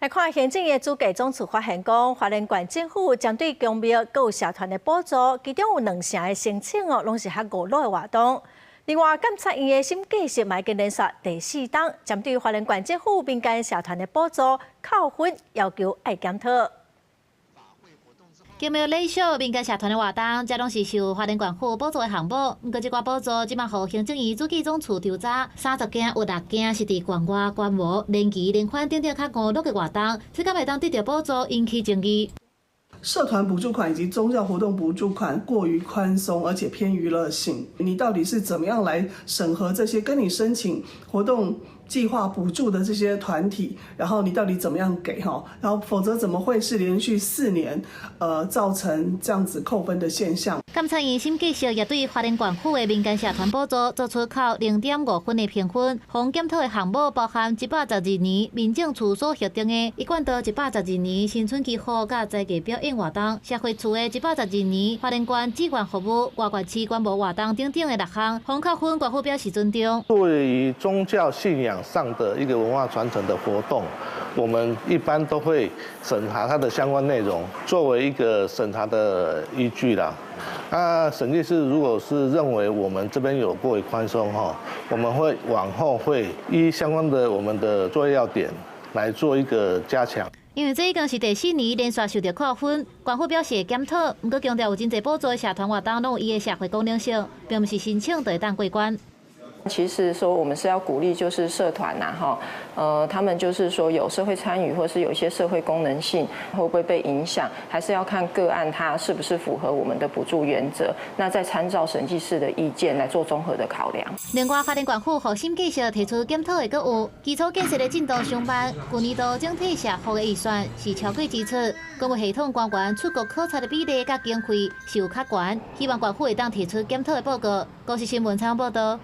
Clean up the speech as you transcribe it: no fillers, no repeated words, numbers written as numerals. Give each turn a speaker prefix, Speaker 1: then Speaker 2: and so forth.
Speaker 1: 来看行政院主计总处发现讲，花莲县政府针对公庙各有社团的补助，其中有2成的申请拢是较五路的活动。另外，监察院的新计划嘛已经连续第4档，针对花莲县政府民间社团的补助扣分，要求爱检讨。
Speaker 2: 公庙礼俗民间社团的活动，这拢是受花莲县府补助的项目。不过，这寡补助即马互行政院主计总处调查，30件有6件是伫县外、县无、年期、年款等等较5路的活动，这敢会当得到补助，引起争议。
Speaker 3: 社团补助款以及宗教活动补助款过于宽松，而且偏娱乐性。你到底是怎么样来审核这些跟你申请活动计划补助的这些团体？然后你到底怎么样给哈？然后否则怎么会是连续4年，造成这样子扣分的现象？
Speaker 2: 监察院新计划也对花莲县府的民间社团补助做出扣0.5分的评分。红检讨的项目包含112年民政处所核定的一贯道112年新春期贺甲在地表演活动，社会处的112年花莲县志愿服务、外县市观摩活动等等的6项，红扣分，县府表示尊重。
Speaker 4: 作为于宗教信仰上的一个文化传承的活动，我们一般都会审查它的相关内容，作为一个审查的依据啦。那审计师如果是认为我们这边有过于宽松哈，我们会往后会依相关的我们的作业要点来做一个加强。
Speaker 2: 因为这已经是第4年连续受到扣分，县府表示会检讨，不过强调有真侪补助的社团活动拢有伊的社会功能性，并不是申请就会当过关。
Speaker 5: 其实说我们是要鼓励，就是社团呐，他们就是说有社会参与，或是有一些社会功能性，会不会被影响，还是要看个案它是不是符合我们的补助原则，那再参照审计师的意见来做综合的考量。
Speaker 2: 另外，花莲县府核心计划提出检讨的阁有基础建设的进度上班，去年度整体社福的预算是超过支出，公务系统官员出国考察的比例甲经费是有较悬，希望县府会当提出检讨的报告。高市新闻采访报道。